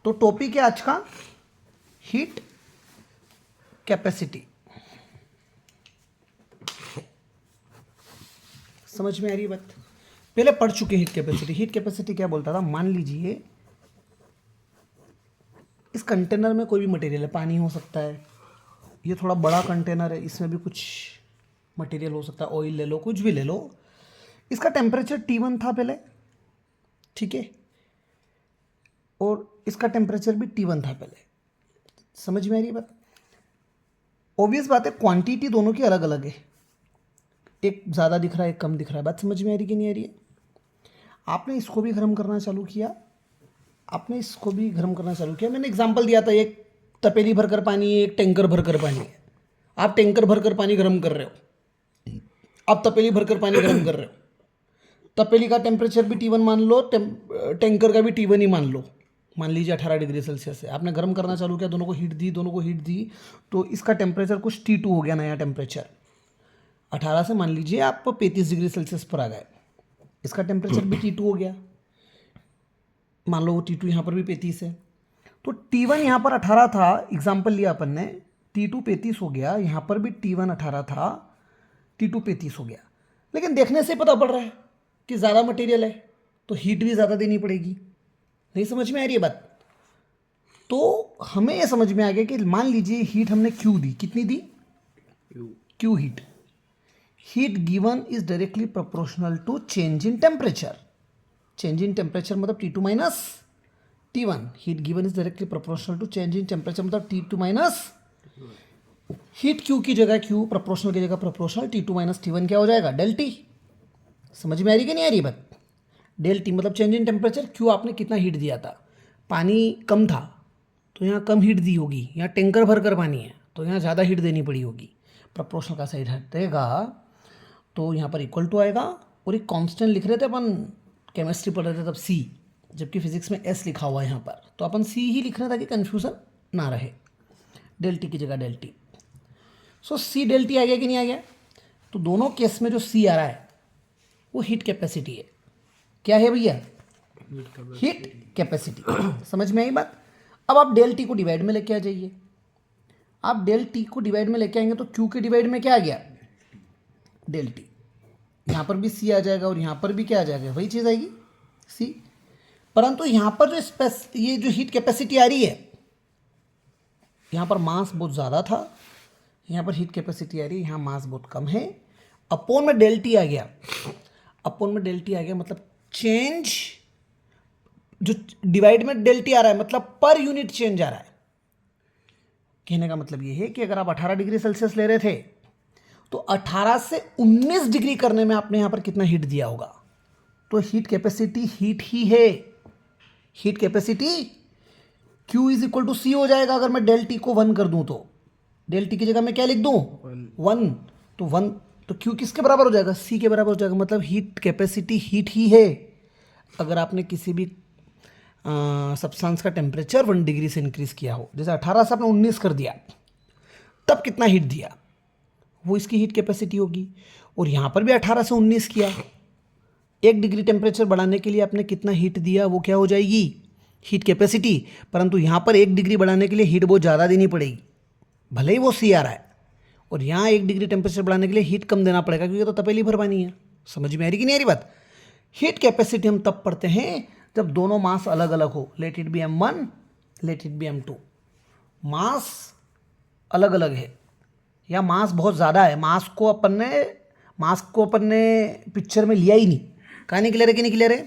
तो टॉपिक है आज का हीट कैपेसिटी। समझ में आ रही है बात? पहले पढ़ चुके हीट कैपेसिटी। हीट कैपेसिटी क्या बोलता था, मान लीजिए इस कंटेनर में कोई भी मटेरियल है, पानी हो सकता है, ये थोड़ा बड़ा कंटेनर है, इसमें भी कुछ मटेरियल हो सकता है, ऑयल ले लो, कुछ भी ले लो। इसका टेम्परेचर T1 था पहले, ठीक है, और इसका टेम्परेचर भी T1 था पहले। समझ में आ रही है बात? ऑब्वियस बात है, क्वांटिटी दोनों की अलग अलग है, एक ज़्यादा दिख रहा है, एक कम दिख रहा है। बात समझ में आ रही कि नहीं आ रही है? आपने इसको भी गर्म करना चालू किया, आपने इसको भी गर्म करना चालू किया। मैंने एग्जांपल दिया था, एक तपेली भरकर पानी है, एक टैंकर भरकर पानी है। आप टैंकर भरकर पानी गर्म कर रहे हो, आप तपेली भरकर पानी गर्म कर रहे हो। तपेली का टेम्परेचर भी T1 मान लो, टैंकर का भी T1 ही मान लो। मान लीजिए 18 डिग्री सेल्सियस है, आपने गर्म करना चालू किया, दोनों को हीट दी, दोनों को हीट दी, तो इसका टेम्परेचर कुछ T2 हो गया, नया टेम्परेचर। 18 से मान लीजिए आप 35 डिग्री सेल्सियस पर आ गए, इसका टेम्परेचर भी T2 हो गया। मान लो वो T2 यहाँ पर भी 35 है, तो T1 यहाँ पर 18 था, एग्जाम्पल लिया अपन ने, T2 35 हो गया, यहाँ पर भी T1 18 था, T2 35 हो गया। लेकिन देखने से पता पड़ रहा है कि ज़्यादा मटेरियल है तो हीट भी ज़्यादा देनी पड़ेगी। नहीं समझ में आ रही है बात? तो हमें यह समझ में आ गया कि मान लीजिए हीट हमने Q दी, कितनी दी? Q heat. Heat given is directly proportional to change in temperature. Change in temperature मतलब T2 minus T1। Heat given is directly proportional to change in temperature मतलब T2 माइनस हीट। Q की जगह Q, proportional की जगह proportional, T2 minus T1 क्या हो जाएगा? Del T। समझ में आ रही कि नहीं आ रही बात? डेल T मतलब चेंज इन टेम्परेचर। Q आपने कितना हीट दिया था, पानी कम था तो यहाँ कम हीट दी होगी, यहाँ टैंकर भर कर पानी है तो यहाँ ज़्यादा हीट देनी पड़ी होगी। प्रोपोर्शनल का साइड हटेगा तो यहाँ पर इक्वल टू आएगा, और एक कांस्टेंट लिख रहे थे अपन, केमिस्ट्री पढ़ रहे थे तब C, जबकि फिजिक्स में S लिखा हुआ है यहाँ पर, तो अपन C ही लिख रहे हैं ताकि कन्फ्यूज़न ना रहे। डेल T की जगह डेल T। सो C डेल T आ गया कि नहीं आ गया? तो दोनों केस में जो C आ रहा है वो हीट कैपेसिटी है। क्या है भैया? Heat capacity. समझ में आई बात? अब आप डेल T को डिवाइड में लेके आ जाइए। आप डेल T को डिवाइड में लेके आएंगे तो Q के डिवाइड में क्या आ गया? Del T। यहाँ पर भी C आ जाएगा और यहाँ पर भी क्या आ जाएगा? वही चीज़ आएगी, C। परंतु यहाँ पर जो ये जो हीट कैपेसिटी आ रही है, यहाँ पर मास बहुत ज़्यादा था, यहाँ पर हीट कैपेसिटी आ रही है, यहाँ मास बहुत कम है। अपोन में डेल T आ गया, अपोन में डेल T आ गया मतलब चेंज, जो डिवाइड में डेल T आ रहा है मतलब पर यूनिट चेंज आ रहा है। कहने का मतलब ये है कि अगर आप 18 डिग्री सेल्सियस ले रहे थे तो 18 से 19 डिग्री करने में आपने यहाँ पर कितना हीट दिया होगा? तो हीट कैपेसिटी हीट ही है। Heat capacity Q is equal to C हो जाएगा अगर मैं डेल T को 1 कर दूं तो। डेल T की जगह मैं क्या लिख दूं? 1। तो 1 तो Q किसके बराबर हो जाएगा? C के बराबर हो जाएगा। मतलब हीट कैपेसिटी हीट ही है। अगर आपने किसी भी सब्सटेंस का टेम्परेचर 1 डिग्री से इंक्रीज किया हो, जैसे 18 से आपने 19 कर दिया, तब कितना हीट दिया, वो इसकी हीट कैपेसिटी होगी। और यहाँ पर भी 18 से 19 किया, 1 डिग्री टेम्परेचर बढ़ाने के लिए आपने कितना हीट दिया, वो क्या हो जाएगी? Heat capacity. परंतु यहाँ पर 1 डिग्री बढ़ाने के लिए हीट बहुत ज़्यादा देनी पड़ेगी, भले ही वो C आ रहा है, और यहाँ 1 डिग्री टेम्परेचर बढ़ाने के लिए हीट कम देना पड़ेगा क्योंकि तो तपेली भर पानी है। समझ में आ रही कि नहीं आ रही बात? हीट कैपेसिटी हम तब पढ़ते हैं जब दोनों मास अलग अलग हो, let it be M1, let it be M2। मास अलग अलग है या मास बहुत ज़्यादा है, मास को अपन ने पिक्चर में लिया ही नहीं। कहाँ नहीं क्लियर है कि नहीं क्लियर है?